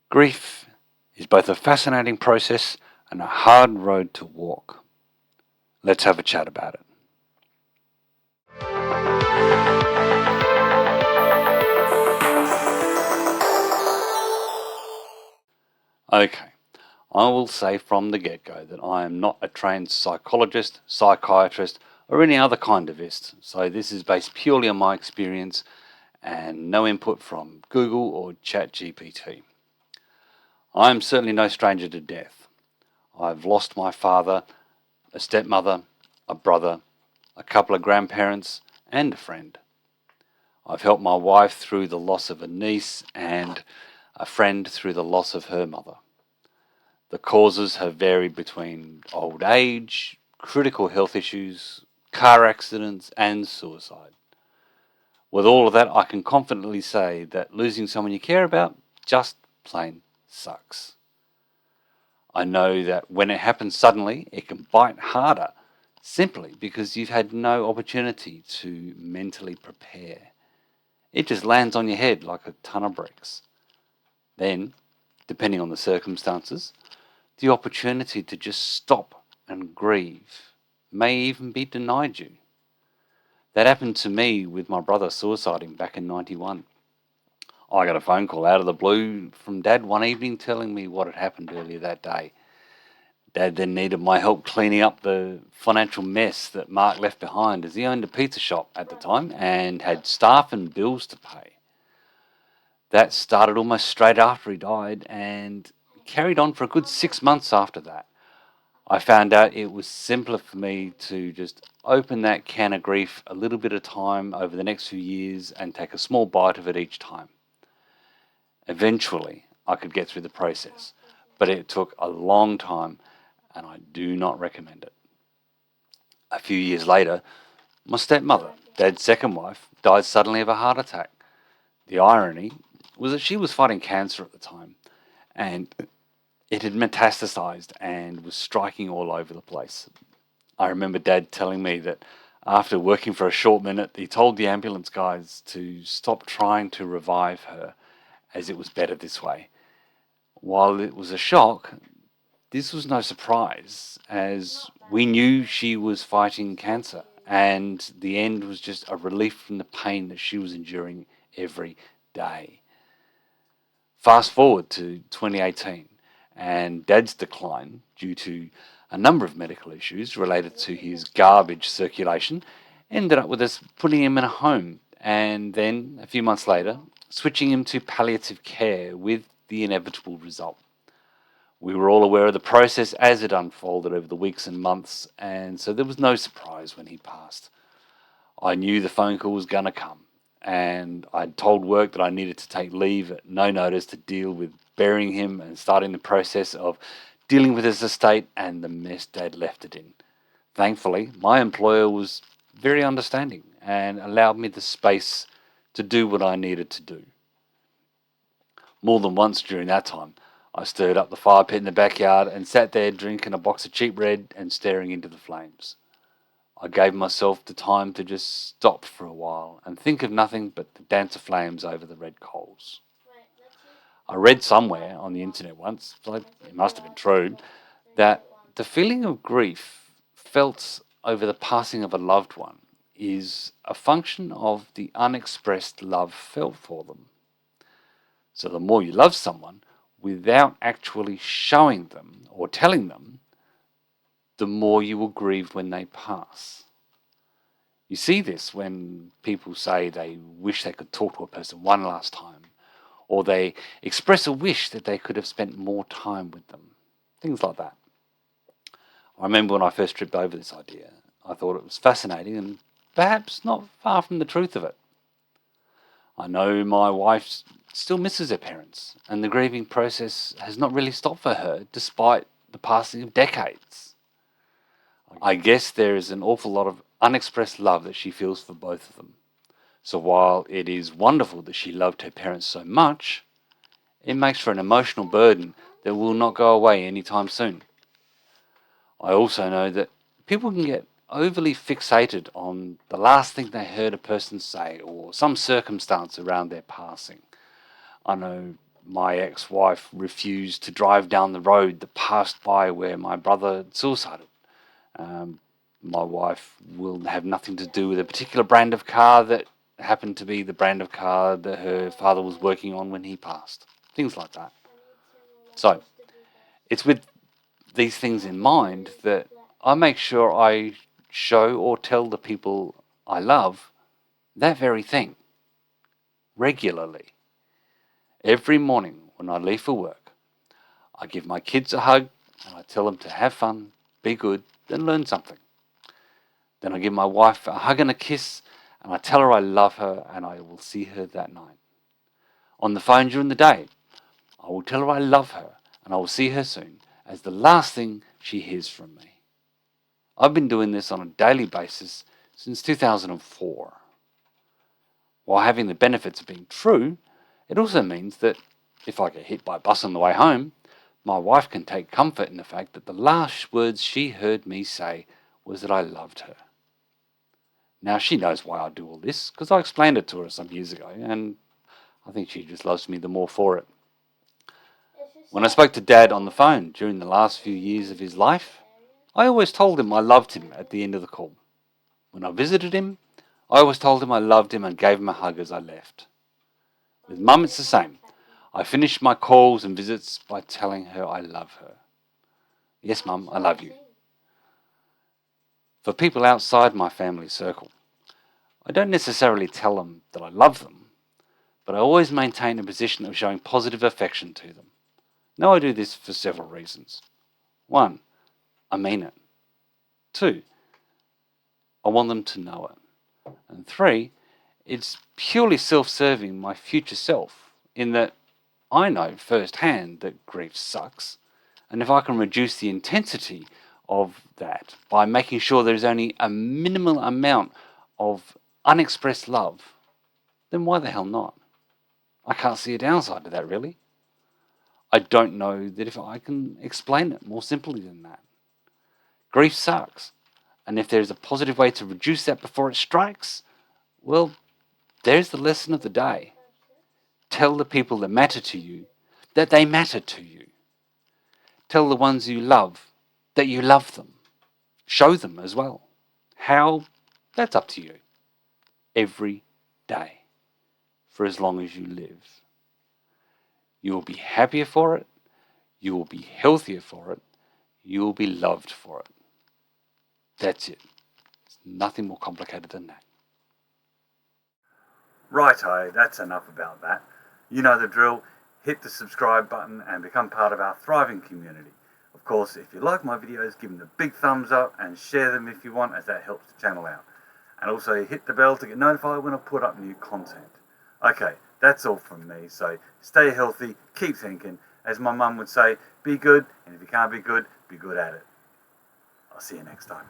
Grief is both a fascinating process and a hard road to walk. Let's have a chat about it. Okay, I will say from the get-go that I am not a trained psychologist, psychiatrist, or any other kind of ist, so this is based purely on my experience and no input from Google or ChatGPT. I am certainly no stranger to death. I've lost my father, a stepmother, a brother, a couple of grandparents, and a friend. I've helped my wife through the loss of a niece and a friend through the loss of her mother. The causes have varied between old age, critical health issues, car accidents, and suicide. With all of that, I can confidently say that losing someone you care about just plain sucks. I know that when it happens suddenly, it can bite harder simply because you've had no opportunity to mentally prepare. It just lands on your head like a ton of bricks. Then, depending on the circumstances, the opportunity to just stop and grieve may even be denied you. That happened to me with my brother suiciding back in 91. I got a phone call out of the blue from Dad one evening telling me what had happened earlier that day. Dad then needed my help cleaning up the financial mess that Mark left behind, as he owned a pizza shop at the time and had staff and bills to pay. That started almost straight after he died and carried on for a good 6 months after that. I found out it was simpler for me to just open that can of grief a little bit at a time over the next few years and take a small bite of it each time. Eventually, I could get through the process, but it took a long time and I do not recommend it. A few years later, my stepmother, Dad's second wife, died suddenly of a heart attack. The irony was that she was fighting cancer at the time, and it had metastasized and was striking all over the place. I remember Dad telling me that after working for a short minute, he told the ambulance guys to stop trying to revive her, as it was better this way. While it was a shock, this was no surprise, as we knew she was fighting cancer, and the end was just a relief from the pain that she was enduring every day. Fast forward to 2018, and Dad's decline, due to a number of medical issues related to his garbage circulation, ended up with us putting him in a home, and then, a few months later, switching him to palliative care with the inevitable result. We were all aware of the process as it unfolded over the weeks and months, and so there was no surprise when he passed. I knew the phone call was going to come, and I'd told work that I needed to take leave at no notice to deal with burying him and starting the process of dealing with his estate and the mess Dad left it in. Thankfully, my employer was very understanding and allowed me the space to do what I needed to do. More than once during that time, I stirred up the fire pit in the backyard and sat there drinking a box of cheap red and staring into the flames. I gave myself the time to just stop for a while and think of nothing but the dance of flames over the red coals. I read somewhere on the internet once, so it must have been true, that the feeling of grief felt over the passing of a loved one is a function of the unexpressed love felt for them. So the more you love someone without actually showing them or telling them, the more you will grieve when they pass. You see this when people say they wish they could talk to a person one last time, or they express a wish that they could have spent more time with them. Things like that. I remember when I first tripped over this idea, I thought it was fascinating and perhaps not far from the truth of it. I know my wife still misses her parents, and the grieving process has not really stopped for her despite the passing of decades. I guess there is an awful lot of unexpressed love that she feels for both of them. So while it is wonderful that she loved her parents so much, it makes for an emotional burden that will not go away anytime soon. I also know that people can get overly fixated on the last thing they heard a person say or some circumstance around their passing. I know my ex-wife refused to drive down the road that passed by where my brother suicided. My wife will have nothing to do with a particular brand of car that happened to be the brand of car that her father was working on when he passed. Things like that. So, it's with these things in mind that I make sure I show or tell the people I love that very thing regularly. Every morning when I leave for work, I give my kids a hug and I tell them to have fun, be good, and learn something. Then I give my wife a hug and a kiss and I tell her I love her and I will see her that night. On the phone during the day, I will tell her I love her and I will see her soon as the last thing she hears from me. I've been doing this on a daily basis since 2004. While having the benefits of being true, it also means that if I get hit by a bus on the way home, my wife can take comfort in the fact that the last words she heard me say was that I loved her. Now she knows why I do all this, because I explained it to her some years ago, and I think she just loves me the more for it. When I spoke to Dad on the phone during the last few years of his life, I always told him I loved him at the end of the call. When I visited him, I always told him I loved him and gave him a hug as I left. With Mum, it's the same. I finish my calls and visits by telling her I love her. Yes, Mum, I love you. For people outside my family circle, I don't necessarily tell them that I love them, but I always maintain a position of showing positive affection to them. Now I do this for several reasons. 1, I mean it. 2, I want them to know it. And 3, it's purely self-serving my future self, in that I know firsthand that grief sucks, and if I can reduce the intensity of that by making sure there's only a minimal amount of unexpressed love, then why the hell not? I can't see a downside to that, really. I don't know that if I can explain it more simply than that. Grief sucks, and if there's a positive way to reduce that before it strikes, well, there's the lesson of the day. Tell the people that matter to you that they matter to you. Tell the ones you love that you love them. Show them as well. How? That's up to you. Every day, for as long as you live. You will be happier for it. You will be healthier for it. You will be loved for it. That's it. It's nothing more complicated than that. Righto, that's enough about that. You know the drill. Hit the subscribe button and become part of our thriving community. Of course, if you like my videos, give them the big thumbs up and share them if you want, as that helps the channel out. And also hit the bell to get notified when I put up new content. Okay, that's all from me, so stay healthy, keep thinking. As my mum would say, be good, and if you can't be good at it. I'll see you next time.